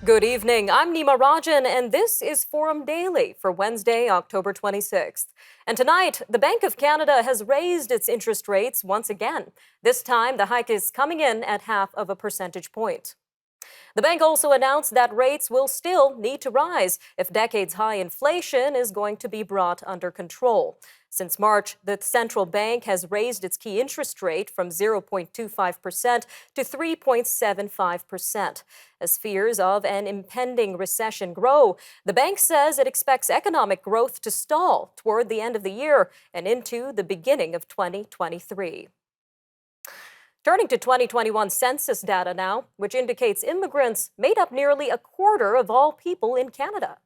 Good evening. I'm Nima and this is Forum Daily for Wednesday, October 26th. And tonight, the Bank of Canada has raised its interest rates once again. This time, the hike is coming in at 0.5 percentage point. The bank also announced that rates will still need to rise if decades-high inflation is going to be brought under control. Since March, the central bank has raised its key interest rate from 0.25% to 3.75%. As fears of an impending recession grow, the bank says it expects economic growth to stall toward the end of the year and into the beginning of 2023. Turning to 2021 census data now, which indicates immigrants made up nearly a quarter of all people in Canada.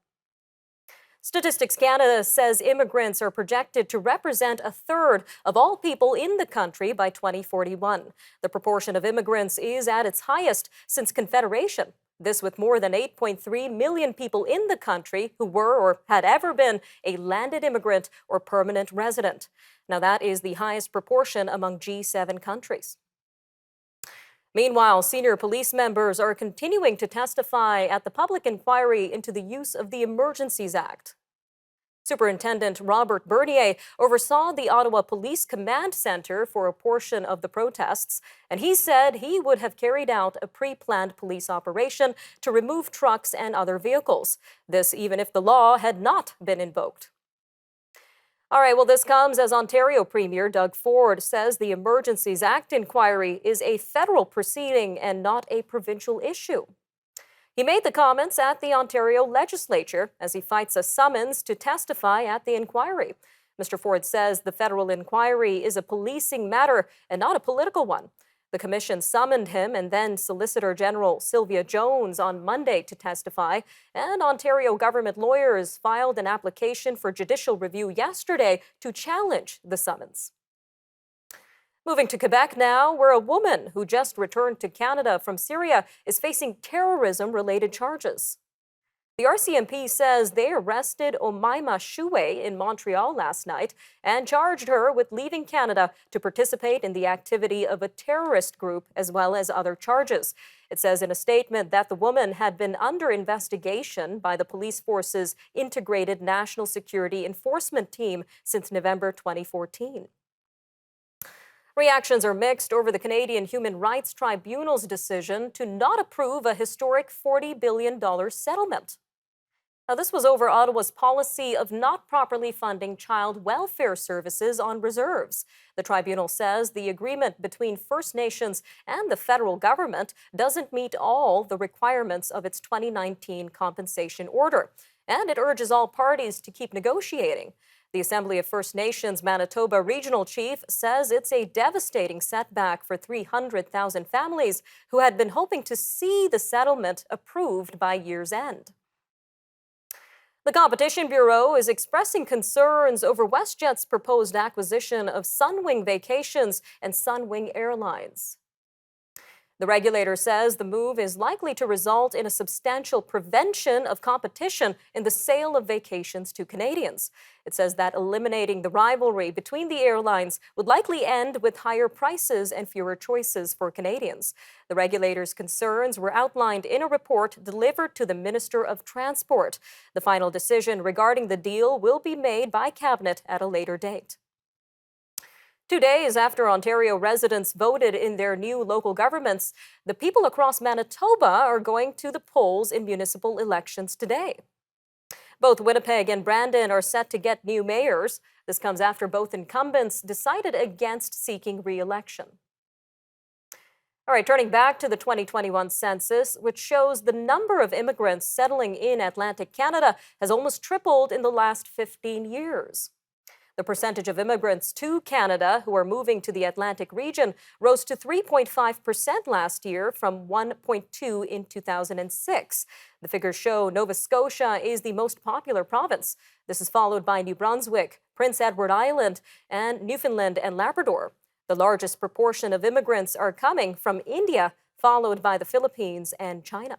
Statistics Canada says immigrants are projected to represent a third of all people in the country by 2041. The proportion of immigrants is at its highest since Confederation. This with more than 8.3 million people in the country who were or had ever been a landed immigrant or permanent resident. Now that is the highest proportion among G7 countries. Meanwhile, senior police members are continuing to testify at the public inquiry into the use of the Emergencies Act. Superintendent Robert Bernier oversaw the Ottawa Police Command Centre for a portion of the protests, and he said he would have carried out a pre-planned police operation to remove trucks and other vehicles. This even if the law had not been invoked. All right, well, this comes as Ontario Premier Doug Ford says the Emergencies Act inquiry is a federal proceeding and not a provincial issue. He made the comments at the Ontario legislature as he fights a summons to testify at the inquiry. Mr. Ford says the federal inquiry is a policing matter and not a political one. The commission summoned him and then Solicitor General Sylvia Jones on Monday to testify, and Ontario government lawyers filed an application for judicial review yesterday to challenge the summons. Moving to Quebec now, where a woman who just returned to Canada from Syria is facing terrorism-related charges. The RCMP says they arrested Omaima Shue in Montreal last night and charged her with leaving Canada to participate in the activity of a terrorist group, as well as other charges. It says in a statement that the woman had been under investigation by the police force's Integrated National Security Enforcement Team since November 2014. Reactions are mixed over the Canadian Human Rights Tribunal's decision to not approve a historic $40 billion settlement. Now, this was over Ottawa's policy of not properly funding child welfare services on reserves. The tribunal says the agreement between First Nations and the federal government doesn't meet all the requirements of its 2019 compensation order, and it urges all parties to keep negotiating. The Assembly of First Nations Manitoba Regional Chief says it's a devastating setback for 300,000 families who had been hoping to see the settlement approved by year's end. The Competition Bureau is expressing concerns over WestJet's proposed acquisition of Sunwing Vacations and Sunwing Airlines. The regulator says the move is likely to result in a substantial prevention of competition in the sale of vacations to Canadians. It says that eliminating the rivalry between the airlines would likely end with higher prices and fewer choices for Canadians. The regulator's concerns were outlined in a report delivered to the Minister of Transport. The final decision regarding the deal will be made by Cabinet at a later date. 2 days after Ontario residents voted in their new local governments, the people across Manitoba are going to the polls in municipal elections today. Both Winnipeg and Brandon are set to get new mayors. This comes after both incumbents decided against seeking re-election. All right, turning back to the 2021 census, which shows the number of immigrants settling in Atlantic Canada has almost tripled in the last 15 years. The percentage of immigrants to Canada who are moving to the Atlantic region rose to 3.5% last year from 1.2% in 2006. The figures show Nova Scotia is the most popular province. This is followed by New Brunswick, Prince Edward Island, and Newfoundland and Labrador. The largest proportion of immigrants are coming from India, followed by the Philippines and China.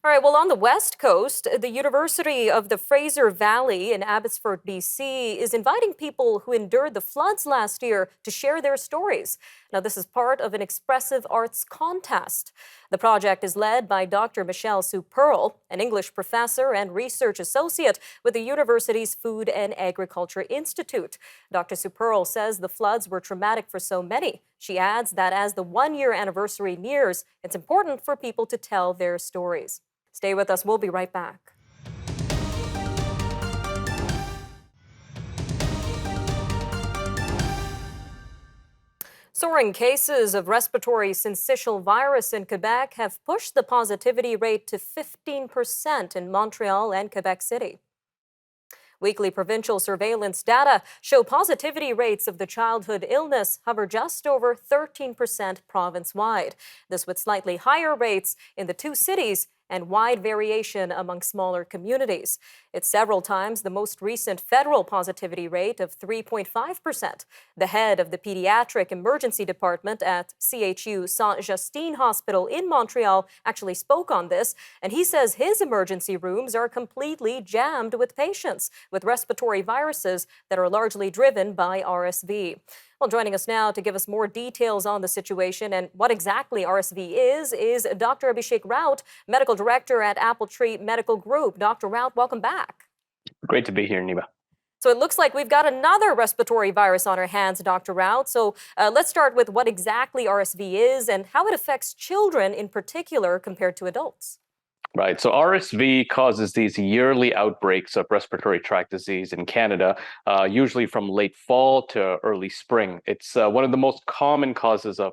All right, well, on the West Coast, the University of the Fraser Valley in Abbotsford, BC, is inviting people who endured the floods last year to share their stories. Now, this is part of an expressive arts contest. The project is led by Dr. Michelle Sue Pearl, an English professor and research associate with the university's Food and Agriculture Institute. Dr. Sue Pearl says the floods were traumatic for so many. She adds that as the one-year anniversary nears, it's important for people to tell their stories. Stay with us. We'll be right back. Soaring cases of respiratory syncytial virus in Quebec have pushed the positivity rate to 15% in Montreal and Quebec City. Weekly provincial surveillance data show positivity rates of the childhood illness hover just over 13% province-wide. This with slightly higher rates in the two cities and wide variation among smaller communities. It's several times the most recent federal positivity rate of 3.5%. The head of the pediatric emergency department at CHU Saint-Justine Hospital in Montreal actually spoke on this, and he says his emergency rooms are completely jammed with patients with respiratory viruses that are largely driven by RSV. Well, joining us now to give us more details on the situation and what exactly RSV is Dr. Abhishek Raut, Medical Director at Appletree Medical Group. Dr. Raut, welcome back. Great to be here, Nima. So it looks like we've got another respiratory virus on our hands, Dr. Raut. So let's start with what exactly RSV is and how it affects children in particular compared to adults. Right. So RSV causes these yearly outbreaks of respiratory tract disease in Canada, usually from late fall to early spring. It's one of the most common causes of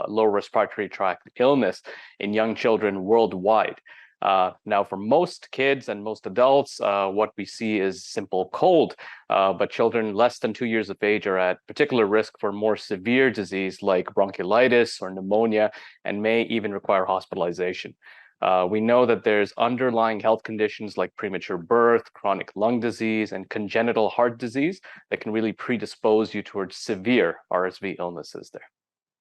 lower respiratory tract illness in young children worldwide. Now, for most kids and most adults, what we see is simple cold, but children less than 2 years of age are at particular risk for more severe disease like bronchiolitis or pneumonia and may even require hospitalization. We know that there's underlying health conditions like premature birth, chronic lung disease, and congenital heart disease that can really predispose you towards severe RSV illnesses there.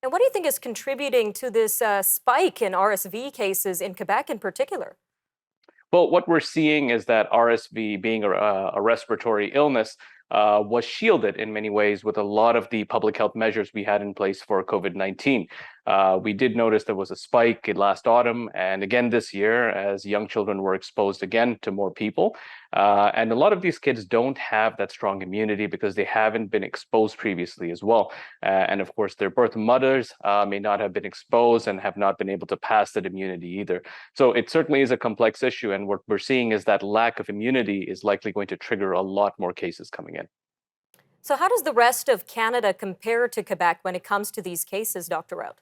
And what do you think is contributing to this spike in RSV cases in Quebec in particular? Well, what we're seeing is that RSV, being a respiratory illness, was shielded in many ways with a lot of the public health measures we had in place for COVID-19. We did notice there was a spike last autumn and again this year as young children were exposed again to more people. And a lot of these kids don't have that strong immunity because they haven't been exposed previously as well. And of course, their birth mothers may not have been exposed and have not been able to pass that immunity either. So it certainly is a complex issue. And what we're seeing is that lack of immunity is likely going to trigger a lot more cases coming in. So how does the rest of Canada compare to Quebec when it comes to these cases, Dr. Raut?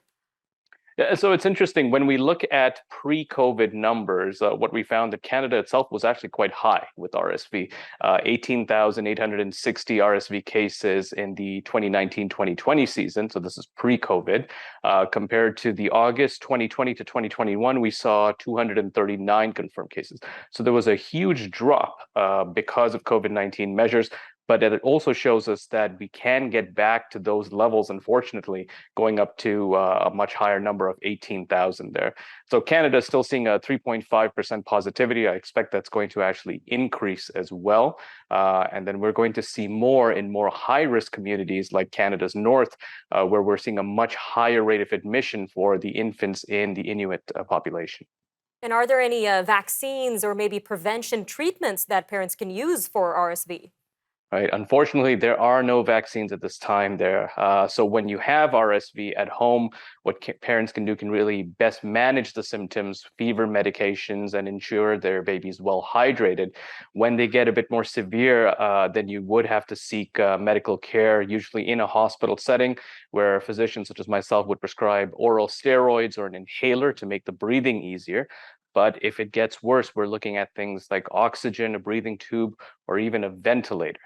Yeah, so it's interesting when we look at pre-COVID numbers, what we found that Canada itself was actually quite high with RSV, 18,860 RSV cases in the 2019-2020 season. So this is pre-COVID. Compared to the August 2020 to 2021, we saw 239 confirmed cases. So there was a huge drop because of COVID-19 measures. But it also shows us that we can get back to those levels, unfortunately, going up to a much higher number of 18,000 there. So Canada is still seeing a 3.5% positivity. I expect that's going to actually increase as well. And then we're going to see more in more high-risk communities like Canada's north, where we're seeing a much higher rate of admission for the infants in the Inuit population. And are there any vaccines or maybe prevention treatments that parents can use for RSV? Right. Unfortunately, there are no vaccines at this time there. So when you have RSV at home, what parents can do can really best manage the symptoms, fever medications, and ensure their baby's well hydrated. When they get a bit more severe, then you would have to seek medical care, usually in a hospital setting, where physicians such as myself would prescribe oral steroids or an inhaler to make the breathing easier. But if it gets worse, we're looking at things like oxygen, a breathing tube, or even a ventilator.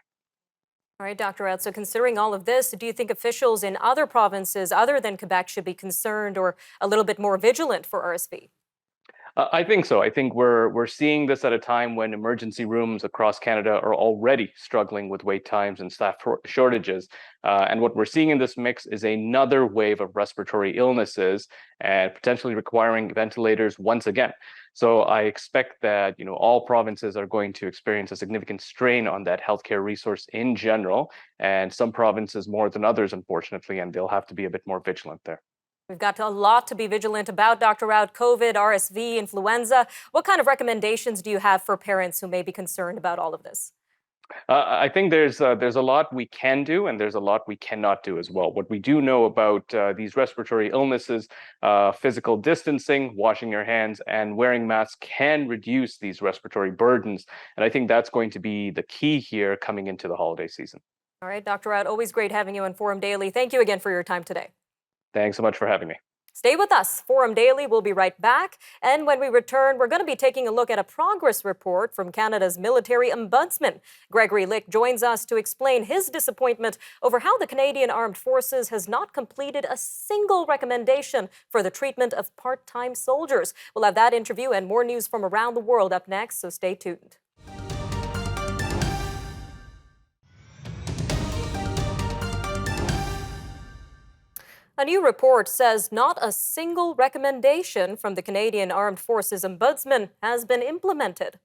All right, Dr. Raut, so considering all of this, do you think officials in other provinces other than Quebec should be concerned or a little bit more vigilant for RSV? I think so. I think we're seeing this at a time when emergency rooms across Canada are already struggling with wait times and staff shortages. And what we're seeing in this mix is another wave of respiratory illnesses and potentially requiring ventilators once again. So I expect that all provinces are going to experience a significant strain on that healthcare resource in general, and some provinces more than others, unfortunately, and they'll have to be a bit more vigilant there. We've got a lot to be vigilant about, Dr. Raut. COVID, RSV, influenza. What kind of recommendations do you have for parents who may be concerned about all of this? I think there's a lot we can do, and there's a lot we cannot do as well. What we do know about these respiratory illnesses, physical distancing, washing your hands, and wearing masks can reduce these respiratory burdens. And I think that's going to be the key here coming into the holiday season. All right, Dr. Raut, always great having you on Forum Daily. Thank you again for your time today. Thanks so much for having me. Stay with us. Forum Daily will be right back. And when we return, we're going to be taking a look at a progress report from Canada's military ombudsman. Gregory joins us to explain his disappointment over how the Canadian Armed Forces has not completed a single recommendation for the treatment of part-time soldiers. We'll have that interview and more news from around the world up next, so stay tuned. A new report says not a single recommendation from the Canadian Armed Forces Ombudsman has been implemented.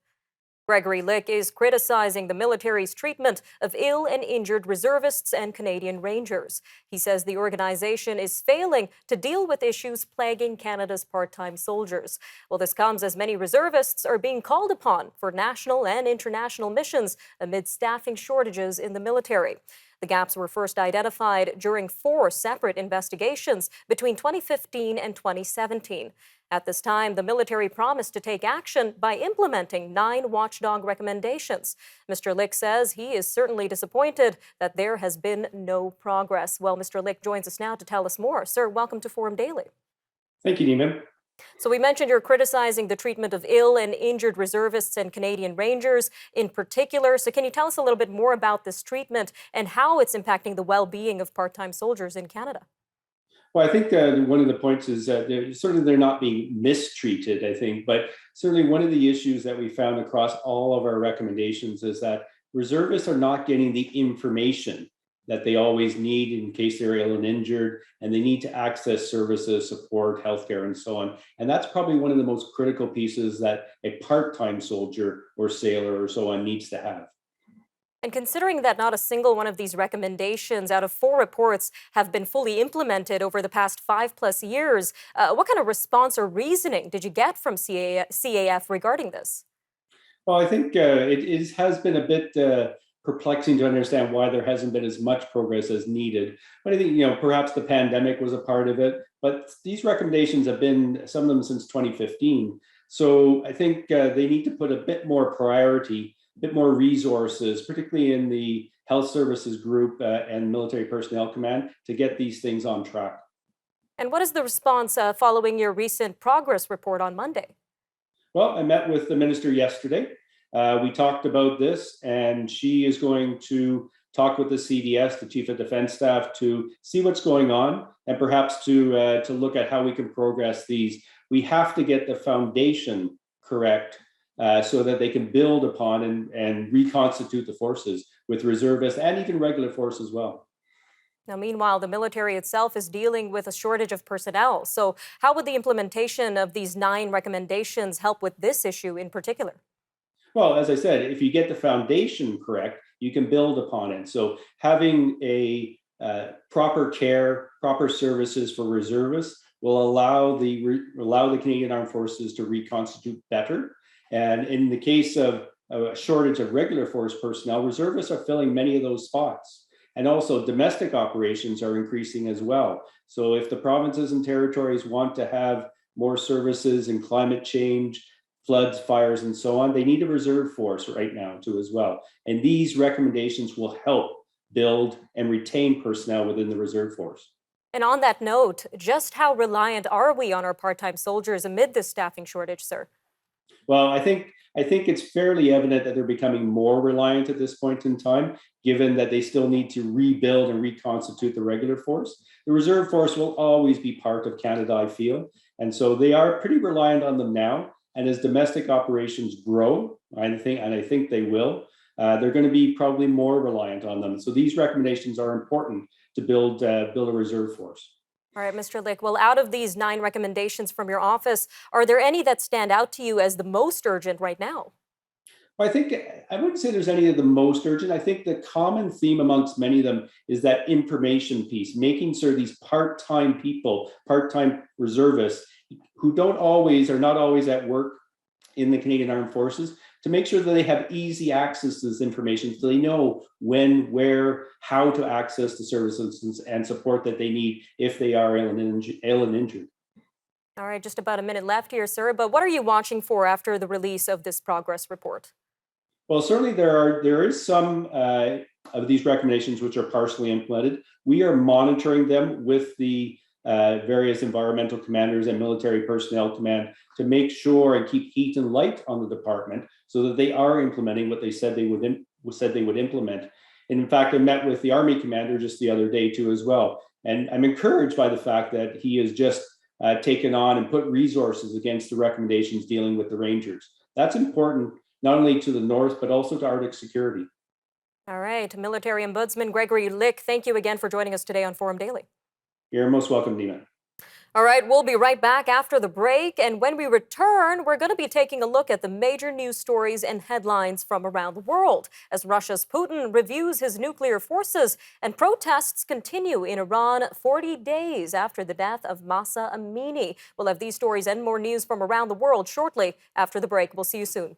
Gregory is criticizing the military's treatment of ill and injured reservists and Canadian Rangers. He says the organization is failing to deal with issues plaguing Canada's part-time soldiers. Well, this comes as many reservists are being called upon for national and international missions amid staffing shortages in the military. The gaps were first identified during 4 separate investigations between 2015 and 2017. At this time, the military promised to take action by implementing 9 watchdog recommendations. Mr. says he is certainly disappointed that there has been no progress. Well, Mr. joins us now to tell us more. Sir, welcome to Forum Daily. Thank you, Nima. So we mentioned you're criticizing the treatment of ill and injured reservists and Canadian Rangers in particular. So can you tell us a little bit more about this treatment and how it's impacting the well-being of part-time soldiers in Canada? Well, I think one of the points is that they're not being mistreated, I think, but certainly one of the issues that we found across all of our recommendations is that reservists are not getting the information that they always need in case they're ill and injured, and they need to access services, support, healthcare, and so on. And that's probably one of the most critical pieces that a part-time soldier or sailor or so on needs to have. And considering that not a single one of these recommendations out of 4 reports have been fully implemented over the past 5+ years, what kind of response or reasoning did you get from CAF regarding this? Well, I think it has been a bit perplexing to understand why there hasn't been as much progress as needed. But I think, perhaps the pandemic was a part of it. But these recommendations have been, some of them since 2015. So I think they need to put a bit more priority, a bit more resources, particularly in the health services group and military personnel command, to get these things on track. And what is the response following your recent progress report on Monday? Well, I met with the minister yesterday. We talked about this, and she is going to talk with the CDS, the Chief of Defense Staff, to see what's going on and perhaps to look at how we can progress these. We have to get the foundation correct so that they can build upon and reconstitute the forces with reservists and even regular force as well. Now, meanwhile, the military itself is dealing with a shortage of personnel. So how would the implementation of these 9 recommendations help with this issue in particular? Well, as I said, if you get the foundation correct, you can build upon it. So having a proper care, proper services for reservists will allow the Canadian Armed Forces to reconstitute better. And in the case of a shortage of regular force personnel, reservists are filling many of those spots. And also domestic operations are increasing as well. So if the provinces and territories want to have more services in climate change, floods, fires, and so on, they need a reserve force right now too as well. And these recommendations will help build and retain personnel within the reserve force. And on that note, just how reliant are we on our part-time soldiers amid this staffing shortage, sir? Well, I think it's fairly evident that they're becoming more reliant at this point in time, given that they still need to rebuild and reconstitute the regular force. The reserve force will always be part of Canada, I feel. And so they are pretty reliant on them now. And as domestic operations grow, I think they will, they're going to be probably more reliant on them. So these recommendations are important to build a reserve force. All right, Mr. Lick. Well, out of these 9 recommendations from your office, are there any that stand out to you as the most urgent right now? Well, I think I wouldn't say there's any of the most urgent. I think the common theme amongst many of them is that information piece, making sure these part-time people, part-time reservists who are not always at work in the Canadian Armed Forces, to make sure that they have easy access to this information so they know when, where, how to access the services and support that they need if they are ill and injured. All right, just about a minute left here, sir. But what are you watching for after the release of this progress report? Well, certainly there is some of these recommendations which are partially implemented. We are monitoring them with the various environmental commanders and military personnel command to make sure and keep heat and light on the department so that they are implementing what they said they would implement. And in fact, I met with the Army commander just the other day too as well. And I'm encouraged by the fact that he has just taken on and put resources against the recommendations dealing with the Rangers. That's important not only to the North, but also to Arctic security. All right, Military Ombudsman Gregory Lick, thank you again for joining us today on Forum Daily. You're most welcome, Nima. All right, we'll be right back after the break. And when we return, we're going to be taking a look at the major news stories and headlines from around the world as Russia's Putin reviews his nuclear forces and protests continue in Iran 40 days after the death of Mahsa Amini. We'll have these stories and more news from around the world shortly after the break. We'll see you soon.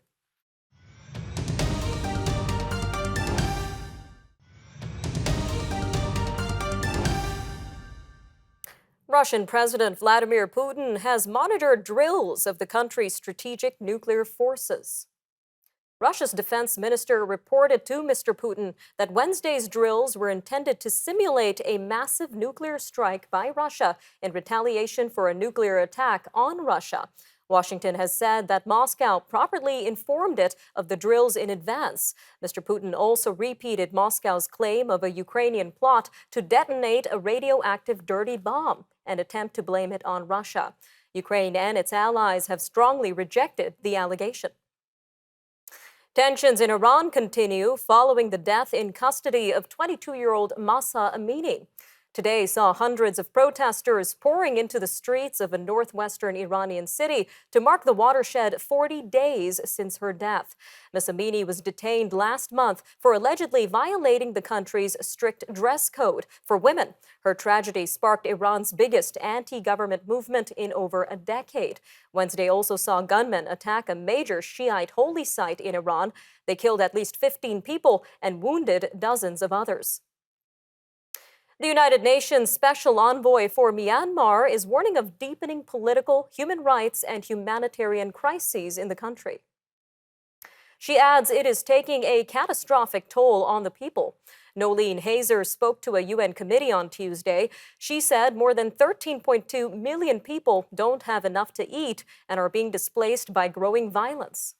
Russian President Vladimir Putin has monitored drills of the country's strategic nuclear forces. Russia's defense minister reported to Mr. Putin that Wednesday's drills were intended to simulate a massive nuclear strike by Russia in retaliation for a nuclear attack on Russia. Washington has said that Moscow properly informed it of the drills in advance. Mr. Putin also repeated Moscow's claim of a Ukrainian plot to detonate a radioactive dirty bomb and attempt to blame it on Russia. Ukraine and its allies have strongly rejected the allegation. Tensions in Iran continue following the death in custody of 22-year-old Mahsa Amini. Today saw hundreds of protesters pouring into the streets of a northwestern Iranian city to mark the watershed 40 days since her death. Ms. Amini was detained last month for allegedly violating the country's strict dress code for women. Her tragedy sparked Iran's biggest anti-government movement in over a decade. Wednesday also saw gunmen attack a major Shiite holy site in Iran. They killed at least 15 people and wounded dozens of others. The United Nations Special Envoy for Myanmar is warning of deepening political, human rights, and humanitarian crises in the country. She adds it is taking a catastrophic toll on the people. Nolene Hazer spoke to a UN committee on Tuesday. She said more than 13.2 million people don't have enough to eat and are being displaced by growing violence.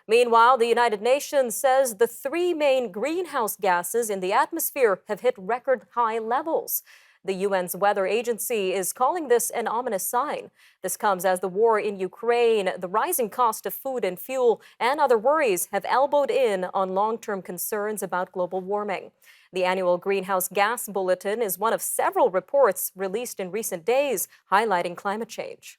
Meanwhile, the United Nations says the 3 main greenhouse gases in the atmosphere have hit record high levels. The UN's weather agency is calling this an ominous sign. This comes as the war in Ukraine, the rising cost of food and fuel, and other worries have elbowed in on long-term concerns about global warming. The annual Greenhouse Gas Bulletin is one of several reports released in recent days highlighting climate change.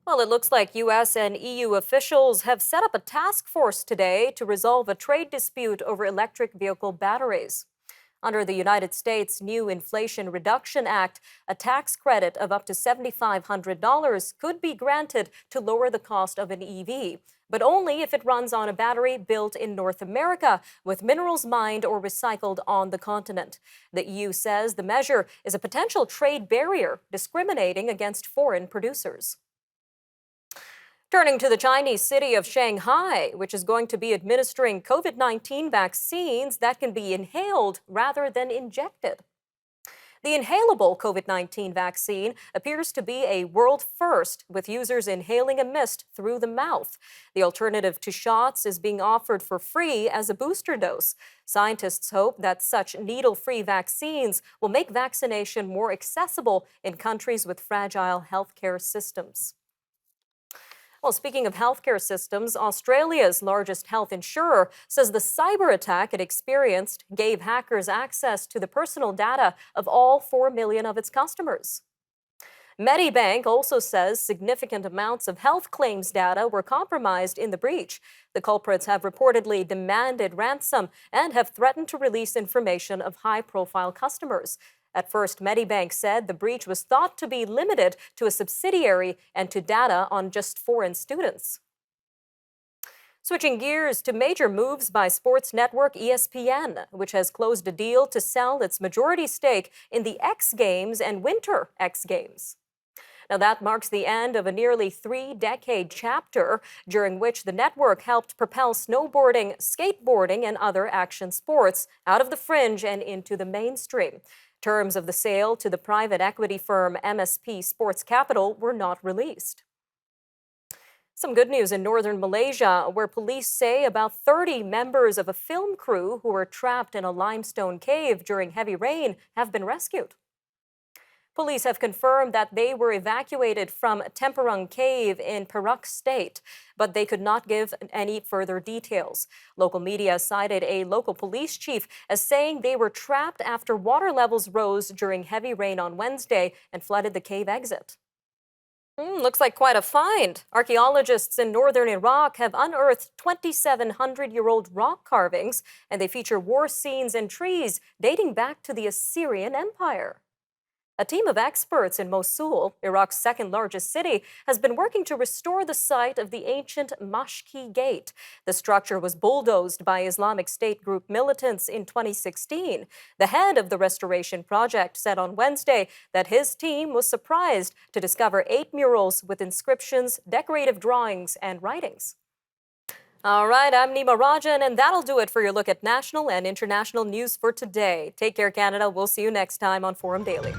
Well, it looks like U.S. and EU officials have set up a task force today to resolve a trade dispute over electric vehicle batteries. Under the United States' new Inflation Reduction Act, a tax credit of up to $7,500 could be granted to lower the cost of an EV, but only if it runs on a battery built in North America with minerals mined or recycled on the continent. The EU says the measure is a potential trade barrier discriminating against foreign producers. Turning to the Chinese city of Shanghai, which is going to be administering COVID-19 vaccines that can be inhaled rather than injected. The inhalable COVID-19 vaccine appears to be a world first, with users inhaling a mist through the mouth. The alternative to shots is being offered for free as a booster dose. Scientists hope that such needle-free vaccines will make vaccination more accessible in countries with fragile healthcare systems. Well, speaking of healthcare systems, Australia's largest health insurer says the cyber attack it experienced gave hackers access to the personal data of all 4 million of its customers. Medibank also says significant amounts of health claims data were compromised in the breach. The culprits have reportedly demanded ransom and have threatened to release information of high-profile customers. At first, Medibank said the breach was thought to be limited to a subsidiary and to data on just foreign students. Switching gears to major moves by sports network ESPN, which has closed a deal to sell its majority stake in the X Games and Winter X Games. Now, that marks the end of a nearly 3-decade chapter during which the network helped propel snowboarding, skateboarding, and other action sports out of the fringe and into the mainstream. Terms of the sale to the private equity firm MSP Sports Capital were not released. Some good news in northern Malaysia, where police say about 30 members of a film crew who were trapped in a limestone cave during heavy rain have been rescued. Police have confirmed that they were evacuated from Temperung Cave in Perak State, but they could not give any further details. Local media cited a local police chief as saying they were trapped after water levels rose during heavy rain on Wednesday and flooded the cave exit. Looks like quite a find. Archaeologists in northern Iraq have unearthed 2,700-year-old rock carvings, and they feature war scenes and trees dating back to the Assyrian Empire. A team of experts in Mosul, Iraq's second-largest city, has been working to restore the site of the ancient Mashki Gate. The structure was bulldozed by Islamic State group militants in 2016. The head of the restoration project said on Wednesday that his team was surprised to discover 8 murals with inscriptions, decorative drawings, and writings. All right, I'm Nima Rajan, and that'll do it for your look at national and international news for today. Take care, Canada. We'll see you next time on Forum Daily.